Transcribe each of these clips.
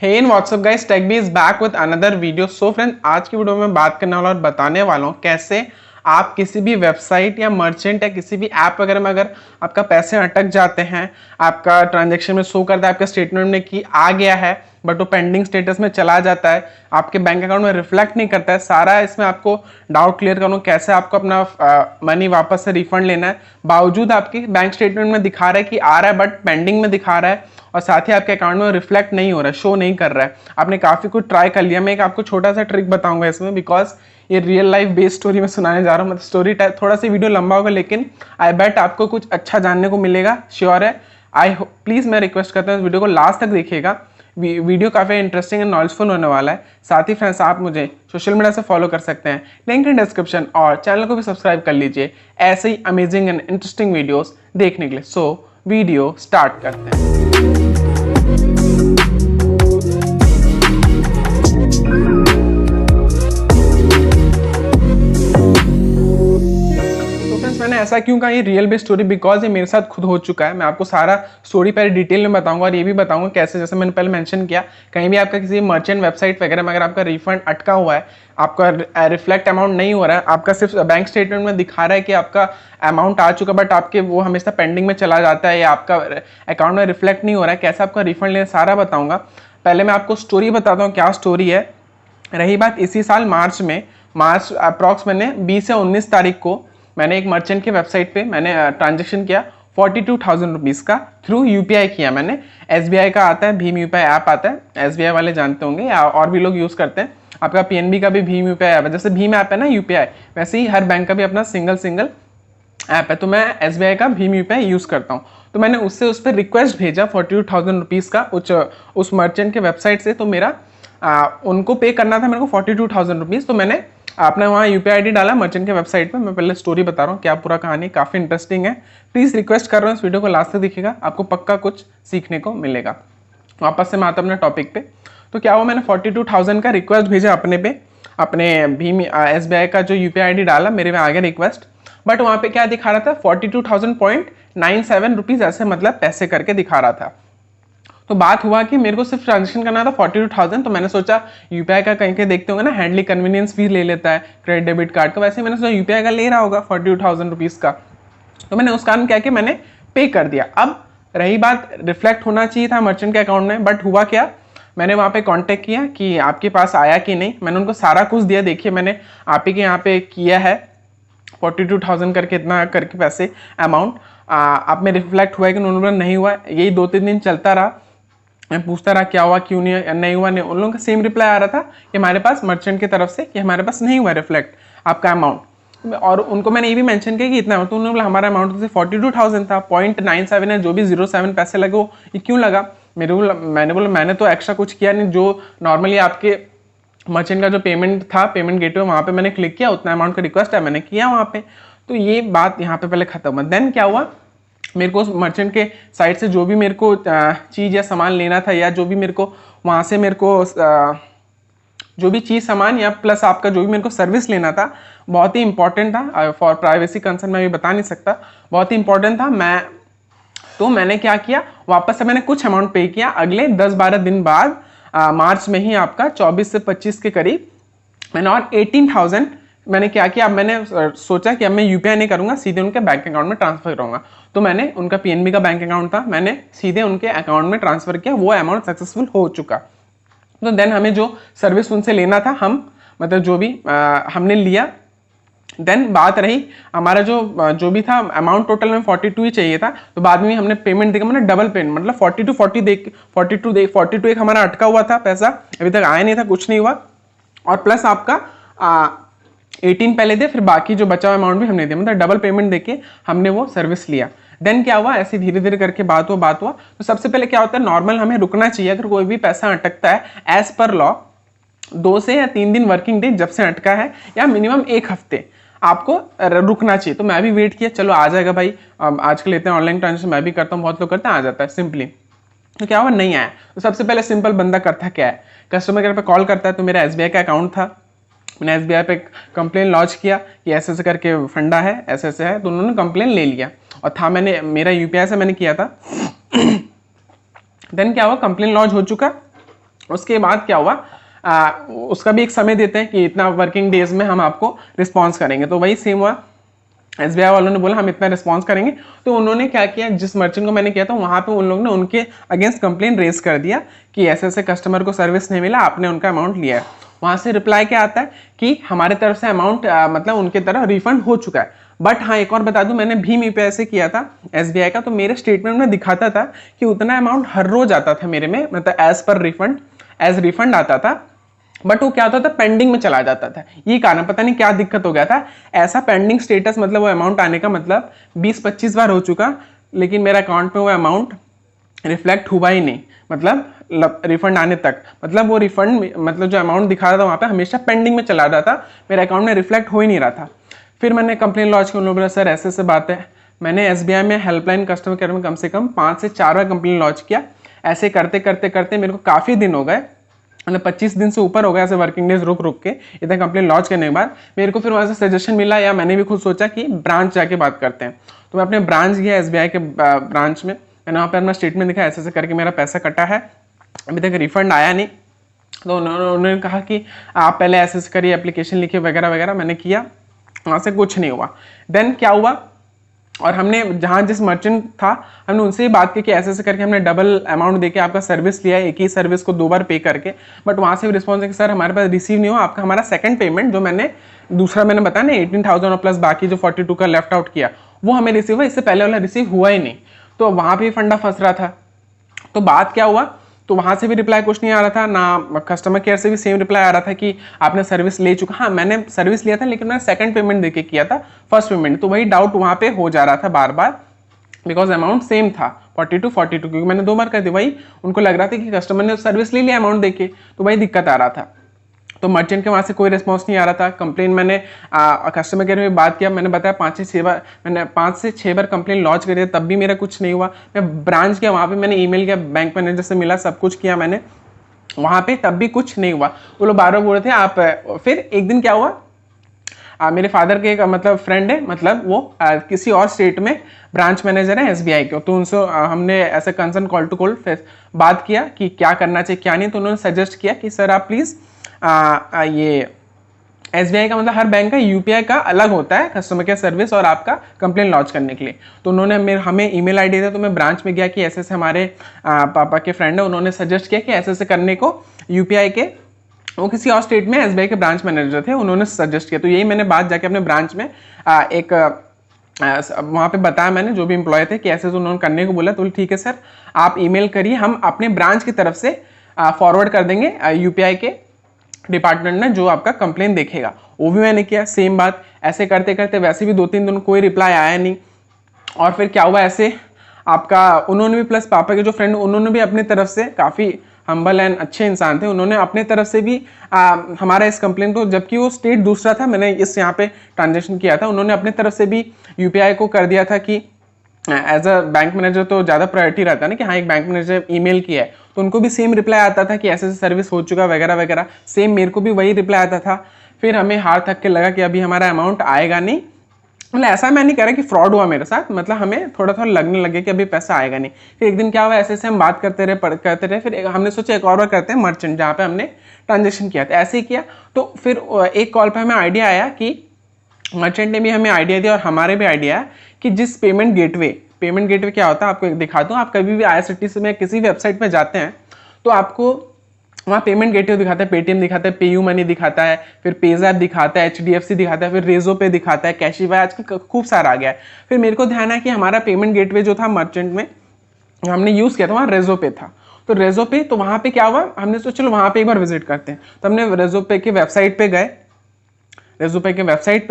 Hey in what's up guys, TechB is back with another video. So friend, आज की video में बात करने वाला और बताने वाला हूँ कैसे आप किसी भी वेबसाइट या मर्चेंट या किसी भी ऐप वगैरह में अगर आपका पैसे अटक जाते हैं, आपका ट्रांजैक्शन में शो करता है, आपका स्टेटमेंट में कि आ गया है बट वो पेंडिंग स्टेटस में चला जाता है, आपके बैंक अकाउंट में रिफ्लेक्ट नहीं करता है। सारा इसमें आपको डाउट क्लियर करूँ कैसे आपको अपना मनी वापस से रिफंड लेना है। बावजूद आपकी बैंक स्टेटमेंट में दिखा रहा है कि आ रहा है बट पेंडिंग में दिखा रहा है और साथ ही आपके अकाउंट में रिफ्लेक्ट नहीं हो रहा है, शो नहीं कर रहा है। आपने काफ़ी कुछ ट्राई कर लिया। मैं एक आपको छोटा सा ट्रिक बताऊंगा इसमें, बिकॉज ये रियल लाइफ बेस्ड स्टोरी में सुनाने जा रहा हूँ। मतलब स्टोरी टाइप थोड़ा सा वीडियो लंबा होगा, लेकिन आई बेट आपको कुछ अच्छा जानने को मिलेगा, श्योर है। प्लीज़ मैं रिक्वेस्ट करता हूँ इस वीडियो को लास्ट तक देखिएगा। वीडियो काफ़ी इंटरेस्टिंग एंड नॉलेजफुल होने वाला है। साथ ही फ्रेंड्स, आप मुझे सोशल मीडिया से फॉलो कर सकते हैं, लिंक इन डिस्क्रिप्शन, और चैनल को भी सब्सक्राइब कर लीजिए ऐसे ही अमेजिंग एंड इंटरेस्टिंग वीडियोस देखने के लिए। सो वीडियो स्टार्ट करते हैं। मैंने ऐसा क्यों कहा ये रियल बेस्ड स्टोरी, बिकॉज ये मेरे साथ खुद हो चुका है। मैं आपको सारा स्टोरी पहले डिटेल में बताऊंगा और ये भी बताऊंगा कैसे, जैसे मैंने पहले मेंशन किया, कहीं भी आपका किसी मर्चेंट वेबसाइट वगैरह में अगर आपका रिफंड अटका हुआ है, आपका रिफ्लेक्ट अमाउंट नहीं हो रहा है, आपका सिर्फ बैंक स्टेटमेंट में दिखा रहा है कि आपका अमाउंट आ चुका बट आपके वो हमेशा पेंडिंग में चला जाता है या आपका अकाउंट में रिफ्लेक्ट नहीं हो रहा है, कैसे आपका रिफंड लेना, सारा बताऊँगा। पहले मैं आपको स्टोरी बताता हूँ क्या स्टोरी है। रही बात इसी साल मार्च अप्रॉक्स मैंने 20 से 19 तारीख को मैंने एक मर्चेंट की वेबसाइट पे मैंने ट्रांजेक्शन किया 42,000 रुपीज़ का थ्रू यूपीआई किया मैंने। एसबीआई का आता है, भीम यूपीआई ऐप आता है, एसबीआई वाले जानते होंगे या और भी लोग यूज़ करते हैं। आपका पीएनबी का भी भीम यूपीआई ऐप है, जैसे भीम ऐप है ना यूपीआई, वैसे ही हर बैंक का भी अपना सिंगल ऐप है। तो मैं एसबीआई का भीम यूपीआई यूज़ करता हूँ। तो मैंने उससे उस पर रिक्वेस्ट भेजा 42,000 रुपीज़ का उस मर्चेंट के वेबसाइट से। तो मेरा उनको पे करना था मेरे को 42,000 रुपीज़। तो मैंने आपने वहाँ यूपीआई आईडी डाला मर्चेंट के वेबसाइट पे। मैं पहले स्टोरी बता रहा हूँ क्या पूरा कहानी, काफ़ी इंटरेस्टिंग है। प्लीज़ रिक्वेस्ट कर रहा हूँ इस वीडियो को लास्ट तक देखिएगा, आपको पक्का कुछ सीखने को मिलेगा। वापस से मैं आता हूँ अपने टॉपिक पे। तो क्या हुआ, मैंने 42,000 का रिक्वेस्ट भेजा अपने भीम एसबीआई का जो यूपीआई आईडी डाला, मेरे में आ गया रिक्वेस्ट। बट वहाँ पे क्या दिखा रहा था 42,000.97 रुपीज़ ऐसे मतलब पैसे करके दिखा रहा था। तो बात हुआ कि मेरे को सिर्फ ट्रांजेक्शन करना था 42,000। तो मैंने सोचा यूपीआई का कहीं देखते होंगे ना, हैंडली कन्वीनियंस फी ले लेता है क्रेडिट डेबिट कार्ड का, वैसे मैंने सोचा यूपीआई का ले रहा होगा 42,000 रुपीज़ का। तो मैंने उस कारण क्या कि मैंने पे कर दिया। अब रही बात, रिफ्लेक्ट होना चाहिए था मर्चेंट के अकाउंट में, बट हुआ क्या, मैंने वहाँ पे कांटेक्ट किया कि आपके पास आया कि नहीं। मैंने उनको सारा कुछ दिया, देखिए मैंने आप ही के यहाँ पे किया है 42,000 करके, इतना करके पैसे अमाउंट आप में रिफ्लेक्ट हुआ है कि नहीं हुआ। यही 2-3 दिन चलता रहा, मैं पूछता रहा क्या हुआ, क्यों नहीं हुआ। उन लोगों का सेम रिप्लाई आ रहा था कि हमारे पास मर्चेंट की तरफ से कि हमारे पास नहीं हुआ रिफ्लेक्ट आपका अमाउंट। और उनको मैंने ये भी मेंशन किया कि इतना हो, तो उन्होंने बोला हमारा अमाउंट तो 42,000 था, 0.97 है, जो भी 0.7 पैसे लगे वो ये क्यों लगा। मैंने बोला मैंने तो एक्स्ट्रा कुछ किया नहीं, जो नॉर्मली आपके मर्चेंट का जो पेमेंट था, पेमेंट गेटवे, वहाँ पे मैंने क्लिक किया, उतना अमाउंट का रिक्वेस्ट है मैंने किया वहाँ पे। तो ये बात यहाँ पे पहले खत्म हुआ। देन क्या हुआ, मेरे को मर्चेंट के साइड से जो भी मेरे को चीज़ या सामान लेना था, या जो भी मेरे को वहाँ से मेरे को जो भी चीज़ सामान या प्लस आपका जो भी मेरे को सर्विस लेना था, बहुत ही इंपॉर्टेंट था। फॉर प्राइवेसी कंसर्न मैं भी बता नहीं सकता, बहुत ही इंपॉर्टेंट था। मैंने क्या किया, वापस से मैंने कुछ अमाउंट पे किया। अगले 10-12 दिन बाद मार्च में ही आपका 24 से 25 के करीब मैंने और 18,000 मैंने क्या किया, अब मैंने सोचा कि अब मैं यूपीआई नहीं करूंगा, सीधे उनके बैंक अकाउंट में ट्रांसफर करूंगा। तो मैंने उनका पीएनबी का बैंक अकाउंट था, मैंने सीधे उनके अकाउंट में ट्रांसफर किया, वो अमाउंट सक्सेसफुल हो चुका। तो देन हमें जो सर्विस उनसे लेना था, हम मतलब जो भी हमने लिया। देन बात रही हमारा जो भी था अमाउंट, टोटल में 42 ही चाहिए था। तो बाद में हमने पेमेंट देखा, मतलब डबल पेमेंट, मतलब 42 एक हमारा अटका हुआ था पैसा, अभी तक आया नहीं था, कुछ नहीं हुआ। और प्लस आपका 18 पहले दे, फिर बाकी जो बचा हुआ अमाउंट भी हमने दिया, मतलब डबल पेमेंट देके हमने वो सर्विस लिया। देन क्या हुआ, ऐसे धीरे धीरे करके बात हुआ। तो सबसे पहले क्या होता है, नॉर्मल हमें रुकना चाहिए अगर कोई भी पैसा अटकता है, एज पर लॉ 2 से या 3 दिन वर्किंग डे जब से अटका है, या मिनिमम 1 हफ्ते आपको रुकना चाहिए। तो मैं भी वेट किया, चलो आ जाएगा भाई, आजकल लेते हैं ऑनलाइन ट्रांजेक्शन, मैं भी करता हूँ, बहुत लोग करते हैं, आ जाता है सिंपली। तो क्या हुआ, नहीं आया। तो सबसे पहले सिंपल बंदा करता क्या है, कस्टमर केयर पे कॉल करता है। तो मेरा एसबीआई का अकाउंट था, मैंने एसबीआई पे कंप्लेन लॉन्च किया कि ऐसे ऐसे करके फंडा है, ऐसे ऐसे है। तो उन्होंने कंप्लेन ले लिया, और था मैंने मेरा यूपीआई से मैंने किया था। देन क्या हुआ, कंप्लेन लॉन्च हो चुका। उसके बाद क्या हुआ, उसका भी एक समय देते हैं कि इतना वर्किंग डेज में हम आपको रिस्पॉन्स करेंगे। तो वही सेम हुआ, SBI वालों ने बोला हम इतना रिस्पॉन्स करेंगे। तो उन्होंने क्या किया, जिस मर्चेंट को मैंने किया था वहाँ पे उन लोगों ने उनके अगेंस्ट कंप्लेन रेज कर दिया कि ऐसे ऐसे कस्टमर को सर्विस नहीं मिला, आपने उनका अमाउंट लिया है। वहाँ से रिप्लाई क्या आता है कि हमारे तरफ से अमाउंट मतलब उनके तरफ रिफंड हो चुका है। बट हाँ एक और बता दूं, मैंने भीम UPI से किया था SBI का, तो मेरे स्टेटमेंट में दिखाता था कि उतना अमाउंट हर रोज आता था मेरे में, मतलब as per refund, as refund आता था। बट वो क्या होता था, पेंडिंग में चला जाता था। ये कारण पता नहीं क्या दिक्कत हो गया था, ऐसा पेंडिंग स्टेटस, मतलब वो अमाउंट आने का मतलब 20-25 बार हो चुका, लेकिन मेरे अकाउंट में वो अमाउंट रिफ्लेक्ट हुआ ही नहीं, मतलब रिफंड आने तक, मतलब वो रिफंड मतलब जो अमाउंट दिखा रहा था वहाँ पे हमेशा पेंडिंग में चला रहा था, मेरे अकाउंट में रिफ्लेक्ट हो ही नहीं रहा था। फिर मैंने कंप्लेन लॉन्च की, उन्होंने बोला सर ऐसे ऐसे बात है। मैंने SBI में हेल्पलाइन कस्टमर केयर में कम से कम 5 से 4 बार कंप्लेन लॉन्च किया। ऐसे करते करते करते मेरे को काफ़ी दिन हो गए, मतलब 25 दिन से ऊपर हो गया ऐसे वर्किंग डेज रुक रुक के इतना कंप्लेन लॉन्च करने के बाद। मेरे को फिर वहाँ से सजेशन मिला, या मैंने भी खुद सोचा कि ब्रांच जाके बात करते हैं। तो मैं अपने ब्रांच गया, SBI के ब्रांच में, मैंने वहाँ पर अपना स्टेटमेंट दिखा, ऐसे ऐसे करके मेरा पैसा कटा है, अभी तक रिफंड आया नहीं। तो उन्होंने कहा कि आप पहले ऐसे ऐसे करिए, एप्लीकेशन लिखिए वगैरह वगैरह। मैंने किया, वहाँ से कुछ नहीं हुआ। देन क्या हुआ, और हमने जहाँ जिस मर्चेंट था हमने उनसे ही बात की कि ऐसे ऐसे करके हमने डबल अमाउंट देके आपका सर्विस लिया है, एक ही सर्विस को 2 बार पे करके। बट वहाँ से भी रिस्पॉन्स है कि सर हमारे पास रिसीव नहीं हुआ आपका, हमारा सेकंड पेमेंट जो मैंने दूसरा मैंने बताया ना 18,000 और प्लस बाकी जो 42 का लेफ्ट आउट किया वो हमें रिसीव हुआ, इससे पहले वाला रिसीव हुआ ही नहीं। तो वहाँ पर फंडा फंस रहा था। तो बात क्या हुआ, तो वहाँ से भी रिप्लाई कुछ नहीं आ रहा था, ना कस्टमर केयर से भी सेम रिप्लाई आ रहा था कि आपने सर्विस ले चुका। हाँ मैंने सर्विस लिया था, लेकिन मैंने सेकंड पेमेंट देके किया था, फर्स्ट पेमेंट। तो वही डाउट वहाँ पे हो जा रहा था बार बार, बिकॉज अमाउंट सेम था 42, क्योंकि मैंने 2 बार कर दी। वही उनको लग रहा था कि कस्टमर ने सर्विस ले लिया अमाउंट देके, तो वही दिक्कत आ रहा था। तो मर्चेंट के वहाँ से कोई रिस्पॉन्स नहीं आ रहा था। कंप्लेन मैंने कस्टमर केयर में बात किया, मैंने बताया 5 से 6 बार कंप्लेन लॉन्च करी, तब भी मेरा कुछ नहीं हुआ। मैं ब्रांच गया, वहाँ पे मैंने ईमेल किया, बैंक मैनेजर से मिला, सब कुछ किया मैंने वहाँ पे, तब भी कुछ नहीं हुआ। वो लोग बार बार बोल रहे थे आप। फिर एक दिन क्या हुआ, मेरे फादर के एक मतलब फ्रेंड है, मतलब वो किसी और स्टेट में ब्रांच मैनेजर है SBI के। तो उनसे हमने ऐसे कंसर्न कॉल टू कॉल बात किया कि क्या करना चाहिए क्या नहीं। तो उन्होंने सजेस्ट किया कि सर आप प्लीज़ ये SBI का मतलब हर बैंक का UPI का अलग होता है कस्टमर केयर सर्विस और आपका कंप्लेन लॉन्च करने के लिए। तो उन्होंने हमें ईमेल आईडी दिया, तो मैं ब्रांच में गया कि ऐसे ऐसे हमारे पापा के फ्रेंड है, उन्होंने सजेस्ट किया कि ऐसे ऐसे करने को UPI के, वो किसी और स्टेट में SBI के ब्रांच मैनेजर थे, उन्होंने सजेस्ट किया। तो यही मैंने बात जाके अपने ब्रांच में एक वहाँ पे बताया मैंने, जो भी एम्प्लॉय थे कि ऐसे उन्होंने करने को बोला। तो ठीक है सर आप ईमेल करिए, हम अपने ब्रांच की तरफ से फॉरवर्ड कर देंगे UPI के डिपार्टमेंट में जो आपका कंप्लेन देखेगा। वो भी मैंने किया, सेम बात। ऐसे करते करते वैसे भी 2-3 दिन कोई रिप्लाई आया नहीं। और फिर क्या हुआ, ऐसे आपका उन्होंने भी प्लस पापा के जो फ्रेंड उन्होंने भी अपनी तरफ से, काफ़ी हम्बल एंड अच्छे इंसान थे, उन्होंने अपने तरफ से भी हमारा इस कंप्लेन को, जबकि वो स्टेट दूसरा था, मैंने इस यहाँ पे ट्रांजेक्शन किया था, उन्होंने अपने तरफ से भी UPI को कर दिया था कि एज अ बैंक मैनेजर तो ज़्यादा प्रायोरिटी रहता है ना कि हाँ एक बैंक मैनेजर ईमेल किया है, तो उनको भी सेम रिप्लाई आता था कि ऐसे ऐसे सर्विस हो चुका वगैरह वगैरह। सेम मेरे को भी वही रिप्लाई आता था। फिर हमें हार थक के लगा कि अभी हमारा अमाउंट आएगा नहीं। मतलब ऐसा मैं नहीं कह रहा कि फ्रॉड हुआ मेरे साथ, मतलब हमें थोड़ा थोड़ा लगने लगे कि अभी पैसा आएगा नहीं। फिर एक दिन क्या हुआ, ऐसे ऐसे हम बात करते रहे। फिर हमने सोचा एक और बार करते हैं मर्चेंट जहाँ पे हमने ट्रांजेक्शन किया था, ऐसे ही किया। तो फिर एक कॉल पर हमें आइडिया आया कि मर्चेंट ने भी हमें आइडिया दिया और हमारे भी आइडिया है कि जिस पेमेंट गेटवे क्या होता है आपको एक दिखाता हूँ। आप कभी भी IRCTC में किसी वेबसाइट पे जाते हैं तो आपको वहाँ पेमेंट गेटवे दिखाता है, पेटीएम दिखाता है, पेयू मनी दिखाता है, फिर पेजैप दिखाता है, HDFC दिखाता है, फिर रेजो पे दिखाता है, कैशिफाई, आजकल खूब सारा आ गया है। फिर मेरे को ध्यान है कि हमारा पेमेंट गेटवे जो था मर्चेंट में हमने यूज़ किया था वहाँ रेजो पे था। तो रेजो पे, तो वहाँ पे क्या हुआ, हमने सोचा चलो वहाँ पे एक बार विजिट करते हैं। तो हमने रेजो पे की वेबसाइट पे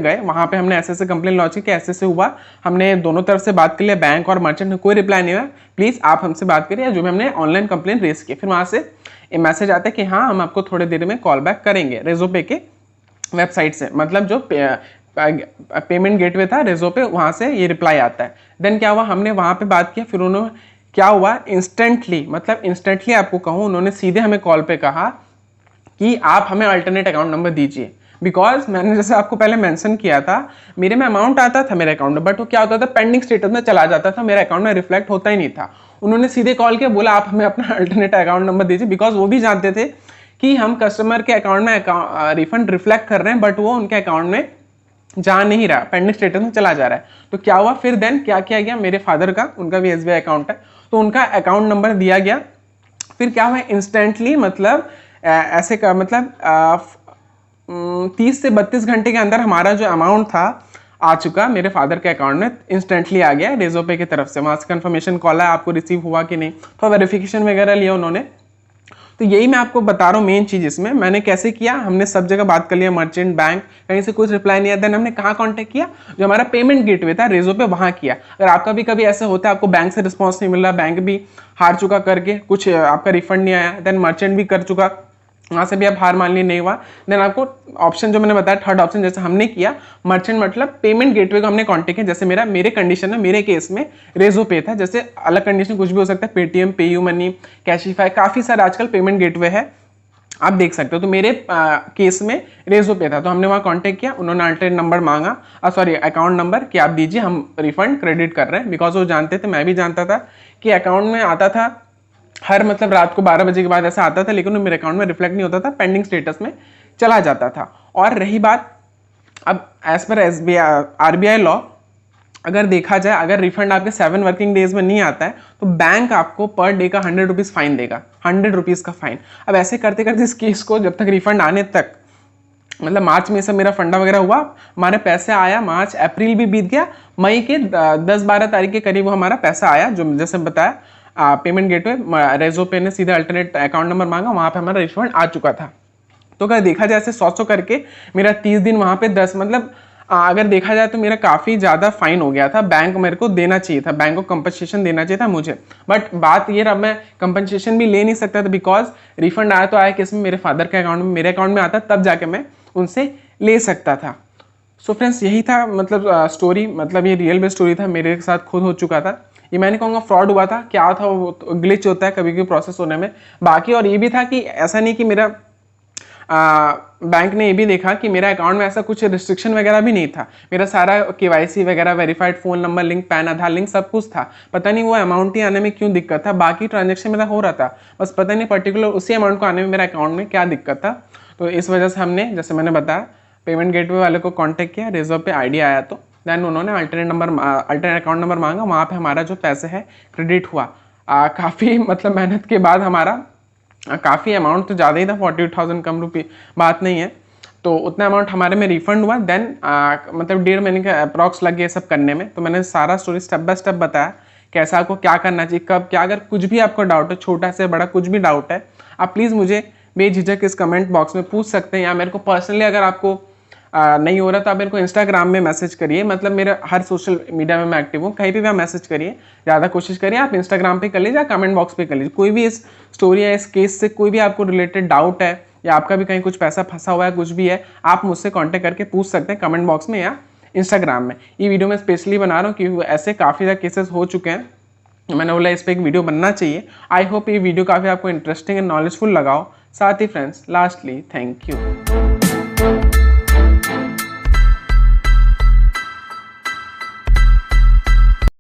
गए, वहाँ पे हमने ऐसे ऐसे कंप्लेन लॉन्च की कि ऐसे ऐसे हुआ। हमने दोनों तरफ से बात कर लिया, बैंक और मर्चेंट में कोई रिप्लाई नहीं हुआ, प्लीज़ आप हमसे बात करिए, जो भी हमने ऑनलाइन कंप्लेन रेस की। फिर वहाँ से एक मैसेज आता है कि हाँ हम आपको थोड़ी देर में कॉल बैक करेंगे रेजो पे के वेबसाइट से, मतलब जो पेमेंट गेटवे था रेजो पे, वहाँ से ये रिप्लाई आता है। देन क्या हुआ, हमने वहाँ पे बात किया। फिर उन्होंने क्या हुआ, इंस्टेंटली आपको कहूँ, उन्होंने सीधे हमें कॉल पे कहा कि आप हमें अल्टरनेट अकाउंट नंबर दीजिए। बिकॉज मैंने जैसे आपको पहले मेंशन किया था, मेरे में अमाउंट आता था मेरे अकाउंट में, बट वो क्या होता था पेंडिंग स्टेटस में चला जाता था, मेरे अकाउंट में रिफ्लेक्ट होता ही नहीं था। उन्होंने सीधे कॉल किया, बोला आप हमें अपना अल्टरनेट अकाउंट नंबर दीजिए, बिकॉज वो भी जानते थे कि हम कस्टमर के अकाउंट में रिफंड रिफ्लेक्ट कर रहे हैं, बट वो उनके अकाउंट में जा नहीं रहा, पेंडिंग स्टेटस में चला जा रहा है। तो क्या हुआ फिर देन क्या किया गया, मेरे फादर का, उनका भी SBI अकाउंट है, तो उनका अकाउंट नंबर दिया गया। फिर क्या हुआ, इंस्टेंटली मतलब ऐसे का मतलब 30 से 32 घंटे के अंदर हमारा जो अमाउंट था आ चुका मेरे फादर के अकाउंट में, इंस्टेंटली आ गया रेजोपे की तरफ से। वहाँ से कंफर्मेशन कॉल है आपको रिसीव हुआ कि नहीं, तो वेरिफिकेशन वगैरह लिया उन्होंने। तो यही मैं आपको बता रहा हूँ मेन चीज़ इसमें। मैंने कैसे किया, हमने सब जगह बात कर लिया, मर्चेंट, बैंक, कहीं से कुछ रिप्लाई नहीं आया। देन हमने कहाँ कांटेक्ट किया, जो हमारा पेमेंट गेटवे था रेजोपे, वहाँ किया। अगर आपका भी कभी ऐसा होता है आपको बैंक से रिस्पॉन्स नहीं मिल रहा, बैंक भी हार चुका करके, कुछ आपका रिफंड नहीं आया, देन मर्चेंट भी कर चुका, वहाँ से भी आप हार मान लिए, नहीं हुआ, देन आपको ऑप्शन जो मैंने बताया थर्ड ऑप्शन जैसे हमने किया, मर्चेंट मतलब पेमेंट गेटवे को हमने कांटेक्ट किया। जैसे मेरे कंडीशन में, मेरे केस में रेजोपे था, जैसे अलग कंडीशन कुछ भी हो सकता है, पेटीएम, पेयू मनी, कैशिफाई, काफ़ी सारे आजकल पेमेंट गेटवे है, आप देख सकते हो। तो मेरे केस में रेजोपे था, तो हमने वहाँ कांटेक्ट किया, उन्होंने अल्टरनेट नंबर मांगा, सॉरी अकाउंट नंबर, कि आप दीजिए, हम रिफंड क्रेडिट कर रहे हैं। बिकॉज वो जानते थे, मैं भी जानता था कि अकाउंट में आता था हर मतलब रात को 12 बजे के बाद ऐसा आता था, लेकिन वो मेरे अकाउंट में रिफ्लेक्ट नहीं होता था, पेंडिंग स्टेटस में चला जाता था। और रही बात अब एज पर RBI लॉ, अगर देखा जाए, अगर रिफंड आपके 7 वर्किंग डेज में नहीं आता है तो बैंक आपको पर डे का 100 रुपीज़ फाइन देगा, 100 रुपीज़ का फाइन। अब ऐसे करते करते इस केस को जब तक रिफंड आने तक, मतलब मार्च में सब मेरा फंडा वगैरह हुआ, हमारे पैसे आया, मार्च अप्रैल भी बीत गया, मई के 10-12 तारीख के करीब वो हमारा पैसा आया, जो जैसे बताया पेमेंट गेटवे रेजोपे ने सीधा अल्टरनेट अकाउंट नंबर मांगा, वहाँ पे हमारा रिफंड आ चुका था। तो अगर देखा जाए ऐसे 100 करके मेरा 30 दिन वहाँ पे 10 मतलब अगर देखा जाए तो मेरा काफ़ी ज़्यादा फाइन हो गया था। बैंक मेरे को देना चाहिए था, बैंक को कंपनसेशन देना चाहिए था मुझे, बट बात ये रहा मैं कंपनसेशन भी ले नहीं सकता था, बिकॉज रिफंड आया तो आया किसमें, मेरे फादर के अकाउंट में, मेरे अकाउंट में आता तब जाके मैं उनसे ले सकता था। सो फ्रेंड्स यही था मतलब स्टोरी, मतलब ये रियल बेस्ड स्टोरी था, मेरे साथ खुद हो चुका था। ये मैं नहीं कहूँगा फ्रॉड हुआ था, क्या था वो तो ग्लिच होता है कभी कभी प्रोसेस होने में बाकी। और ये भी था कि ऐसा नहीं कि मेरा बैंक ने ये भी देखा कि मेरा अकाउंट में ऐसा कुछ रिस्ट्रिक्शन वगैरह भी नहीं था, मेरा सारा KYC वगैरह, verified phone number link, PAN Aadhaar link, सब कुछ था। पता नहीं वो अमाउंट ही आने में क्यों दिक्कत था, बाकी ट्रांजेक्शन मेरा हो रहा था, बस पता नहीं पर्टिकुलर उसी अमाउंट को आने में मेरा अकाउंट में क्या दिक्कत था। तो इस वजह से हमने, जैसे मैंने बताया, पेमेंट गेटवे वाले को कॉन्टैक्ट किया, रेजोपे ID आया, तो देन उन्होंने अल्टरनेट अकाउंट नंबर मांगा, वहाँ पर हमारा जो पैसे है क्रेडिट हुआ। काफ़ी मतलब मेहनत के बाद हमारा काफ़ी अमाउंट तो ज़्यादा ही था, 48,000 कम रुपये बात नहीं है, तो उतना अमाउंट हमारे में रिफंड हुआ। देन मतलब 1.5 महीने का अप्रॉक्स लग गया सब करने में। तो मैंने सारा स्टोरी स्टेप बाय स्टेप बताया, कैसा आपको क्या करना चाहिए, कब क्या। अगर कुछ भी आपको डाउट है, छोटा से बड़ा कुछ भी डाउट है, आप प्लीज़ मुझे बेझिझक इस कमेंट बॉक्स में पूछ सकते हैं, या मेरे को पर्सनली अगर आपको नहीं हो रहा तो आप मेरे को इंस्टाग्राम में मैसेज करिए, मतलब मेरे हर सोशल मीडिया में मैं एक्टिव हूँ, कहीं पे भी आप मैसेज करिए, ज़्यादा कोशिश करिए आप इंस्टाग्राम पे कर लीजिए या कमेंट बॉक्स पे कर लीजिए। कोई भी इस स्टोरी या इस केस से कोई भी आपको रिलेटेड डाउट है, या आपका भी कहीं कुछ पैसा फंसा हुआ है, कुछ भी है, आप मुझसे कॉन्टैक्ट करके पूछ सकते हैं कमेंट बॉक्स में या इंस्टाग्राम में। ये वीडियो मैं स्पेशली बना रहा हूँ क्योंकि ऐसे काफ़ी ज़्यादा केसेस हो चुके हैं, मैंने बोला इस पर एक वीडियो बनना चाहिए। आई होप ये वीडियो काफ़ी आपको इंटरेस्टिंग एंड नॉलेजफुल लगा हो। साथ ही फ्रेंड्स लास्टली थैंक यू।